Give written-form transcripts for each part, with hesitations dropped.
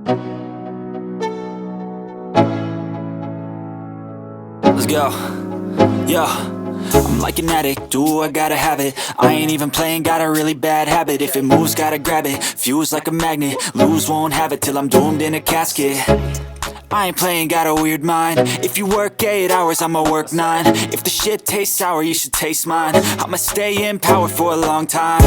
Let's go. Yo, I'm like an addict, do I gotta have it. I ain't even playing, got a really bad habit. If it moves, gotta grab it, fuse like a magnet. Lose, won't have it till I'm doomed in a casket. I ain't playing, got a weird mind. If you work 8 hours, I'ma work 9. If the shit tastes sour, you should taste mine. I'ma stay in power for a long time.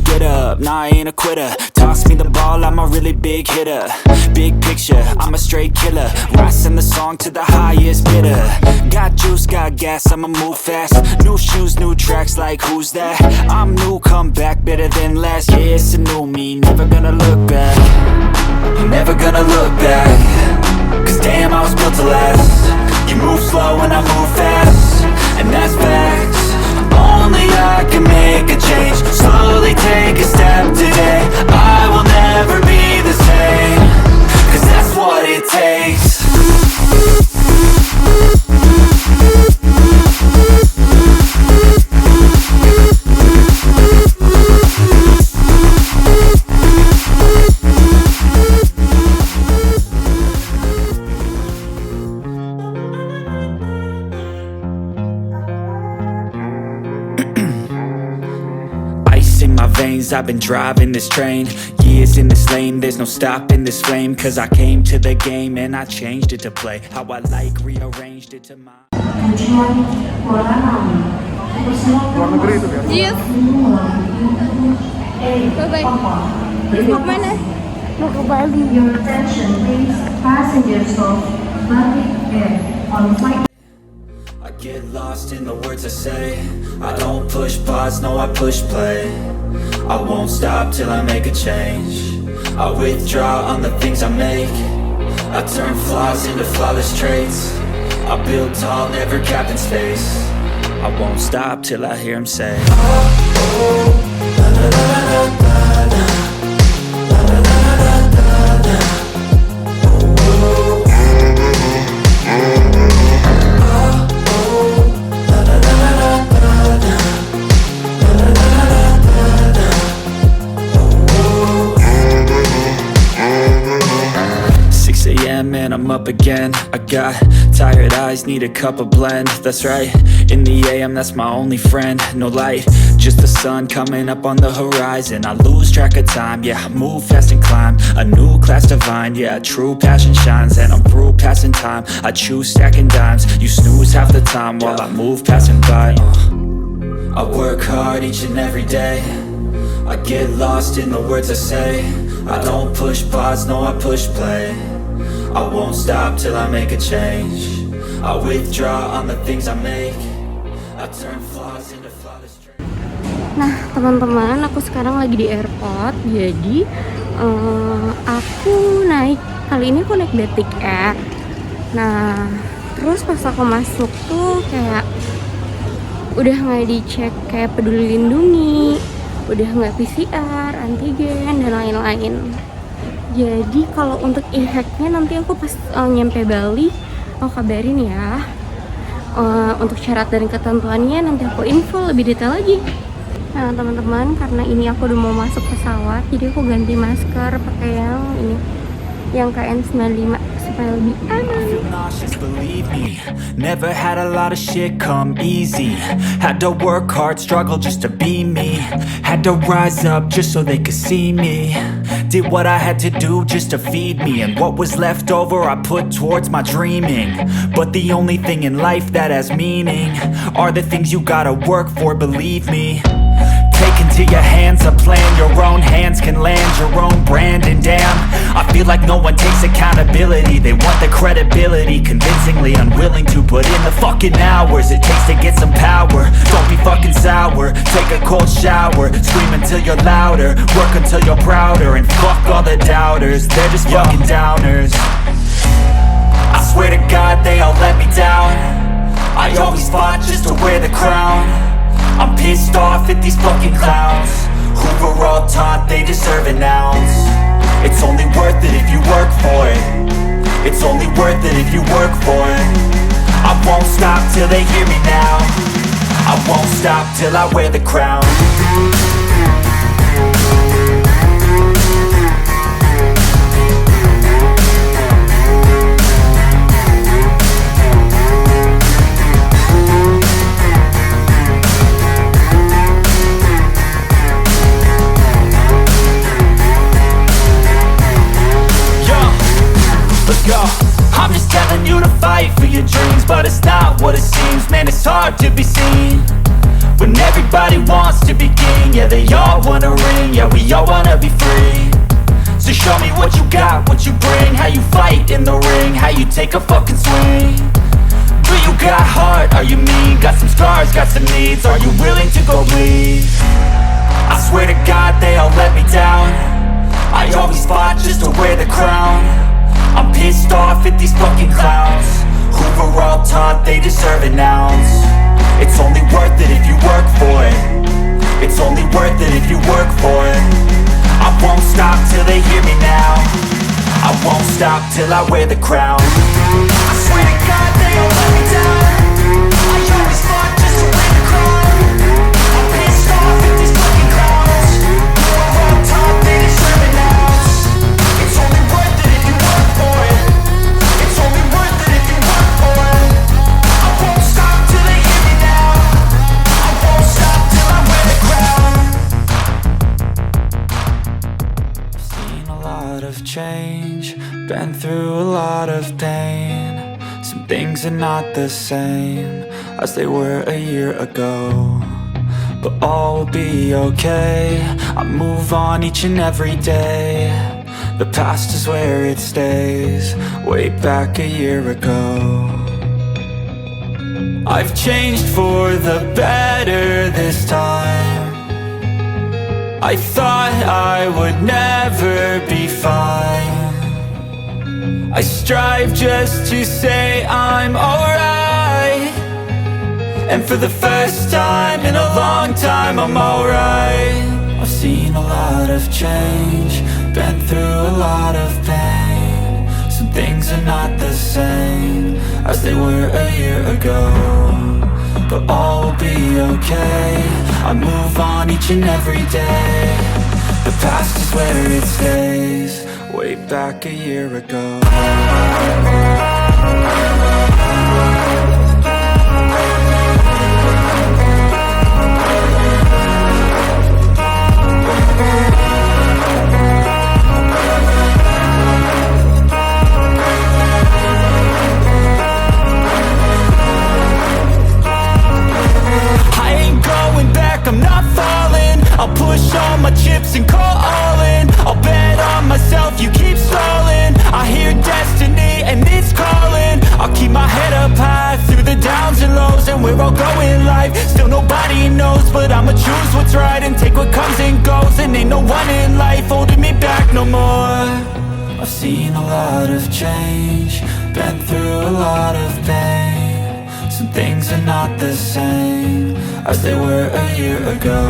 Get up, nah, I ain't a quitter. Toss me the ball, I'm a really big hitter. Big picture, I'm a straight killer. Rising the song to the highest bidder. Got juice, got gas, I'ma move fast. New shoes, new tracks, like who's that? I'm new, come back, better than last. Yeah, it's a new me, never gonna look back. Never gonna look back. Cause damn, I was built to last. You move slow and I move fast, and that's facts. Only I can make a change. Slowly take a step today. I will never be the same. Cause that's what it takes. I've been driving this train, years in this lane, there's no stopping this flame. Cause I came to the game and I changed it to play how I like, rearranged it to my... Yes. Bye-bye. Mau kemana? Mau ke Bali. Your attention please, passengers of Bali Air on flight. I get lost in the words I say. I don't push pause, no I push play. I won't stop till I make a change. I withdraw on the things I make. I turn flaws into flawless traits. I build tall, never capped in space. I won't stop till I hear him say, oh, oh, la, la, la, la, la, la, la, la, la, la, la, la. And I'm up again. I got tired eyes, need a cup of blend. That's right, in the AM, that's my only friend. No light, just the sun coming up on the horizon. I lose track of time, yeah, I move fast and climb a new class divine, yeah, true passion shines. And I'm through passing time, I choose stacking dimes. You snooze half the time while I move passing by. I work hard each and every day. I get lost in the words I say. I don't push pause, no I push play. I won't stop till I make a change. I withdraw on the things I make. I turn flaws into flawless traits. Nah, teman-teman, aku sekarang lagi di airport. Jadi, aku naik, kali ini aku naik Batik Air. Nah, terus pas aku masuk tuh kayak udah nggak dicek kayak peduli lindungi, udah nggak PCR, antigen, dan lain-lain. Jadi kalau untuk e-hacknya nanti aku pas nyampe Bali aku kabarin ya. Untuk syarat dan ketentuannya nanti aku info lebih detail lagi. Nah teman-teman, karena ini aku udah mau masuk pesawat, jadi aku ganti masker pakai yang ini, yang KN95 supaya lebih aman. Never had a lot of shit come easy. Had to work hard, struggle just to be me. Had to rise up just so they could see me. Did what I had to do just to feed me. And what was left over I put towards my dreaming. But the only thing in life that has meaning are the things you gotta work for, believe me. Take into your hands a plan. Your own hands can land your own brand. And damn, I feel like no one takes accountability. They want the credibility, convincingly unwilling to put in the fucking hours it takes to get some power. Don't be fucking sour, take a cold shower. Scream until you're louder, work until you're prouder. And fuck all the doubters, they're just fucking downers. I swear to God they all let me down. I always fought just to wear the crown. I'm pissed off at these fucking clowns who were all taught they deserve an ounce. It's only worth it if you work for it. It's only worth it if you work for it. I won't stop till they hear me now. I won't stop till I wear the crown. Let's go. I'm just telling you to fight for your dreams, but it's not what it seems. Man, it's hard to be seen when everybody wants to be king. Yeah, they all wanna ring, yeah, we all wanna be free. So show me what you got, what you bring, how you fight in the ring, how you take a fucking swing. Do you got heart, are you mean? Got some scars, got some needs, are you willing to go bleed? I swear to God they all let me down. I always fought just to wear the crown. I'm pissed off at these fucking clowns who were all taught they deserve an ounce. It's only worth it if you work for it. It's only worth it if you work for it. I won't stop till they hear me now. I won't stop till I wear the crown. I swear to God they all let me down. I always fought just to wear the crown. I'm pissed off at these fucking clowns who are all taught they deserve an ounce. It's only worth it if you work for it. It's only worth it if you work for it. I won't stop till they hear me now. I won't stop till I wear the crown. Seen a lot of change, been through a lot of pain. Some things are not the same as they were a year ago, but all will be okay. I move on each and every day. The past is where it stays, way back a year ago. I've changed for the better this time. I thought I would never be fine. I strive just to say I'm alright, and for the first time in a long time I'm alright. I've seen a lot of change, been through a lot of pain. Some things are not the same as they were a year ago, but all will be okay. I move on each and every day. The past is where it stays, way back a year ago. I'm not falling. I'll push all my chips and call all in. I'll bet on myself, you keep stalling. I hear destiny and it's calling. I'll keep my head up high through the downs and lows, and we're all going live. Still nobody knows, but I'ma choose what's right and take what comes and goes. And ain't no one in life holding me back no more. I've seen a lot of change, been through a lot of pain. Some things are not the same as they were a year ago,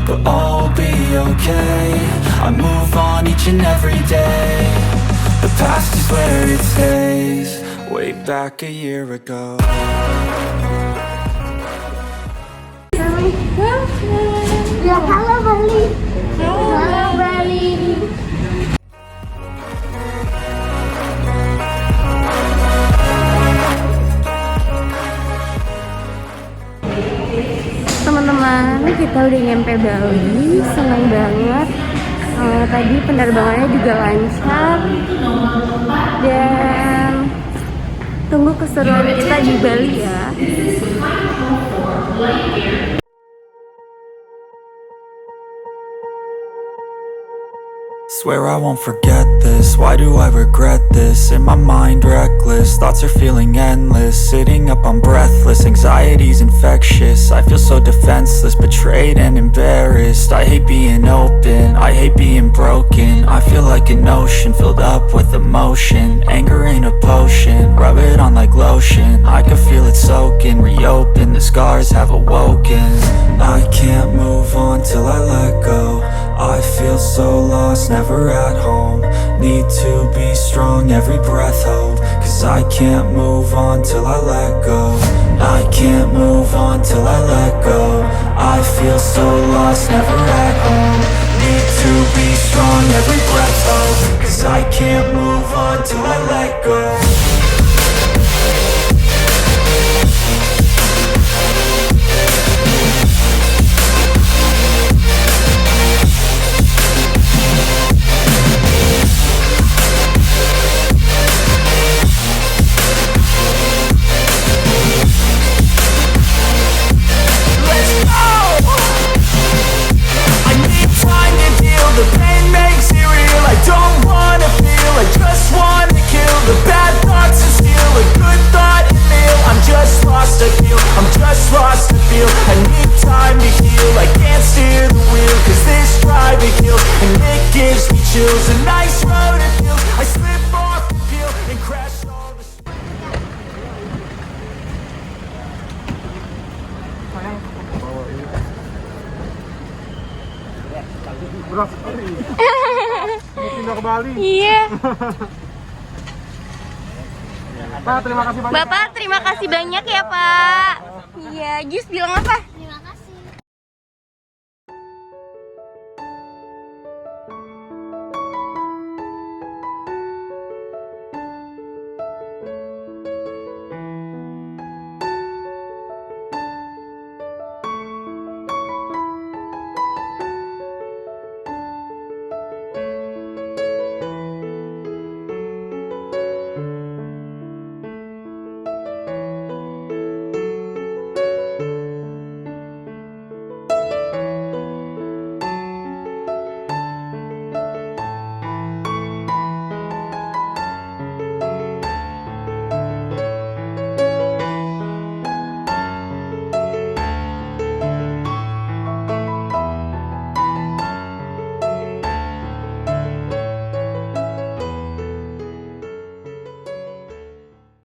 but all will be okay. I move on each and every day. The past is where it stays, way back a year ago. Ya, halo Bali. Halo Bali. Teman-teman, kita udah nyampe Bali, senang banget. Tadi penerbangannya juga lancar, dan tunggu keseruan kita di Bali ya. Swear I won't forget this, why do I regret this? In my mind reckless, thoughts are feeling endless. Sitting up I'm breathless, anxiety's infectious. I feel so defenseless, betrayed and embarrassed. I hate being open, I hate being broken. I feel like an ocean filled up with emotion. Anger ain't a potion, rub it on like lotion. I can feel it soaking, reopen, the scars have awoken. I can't move on till I let go. I feel so lost, never at home. Need to be strong, every breath hold. Cause I can't move on till I let go. I can't move on till I let go. I feel so lost, never at home. Need to be strong, every breath hold. Cause I can't move on till I let go. chills. A nice road to feel. I slip off the peel and crash all the Berat sekali. Mau pindah ke Bali. Iya. Pak, terima kasih banyak. Bapak, terima kasih banyak ya, Pak. Iya, Jus bilang apa?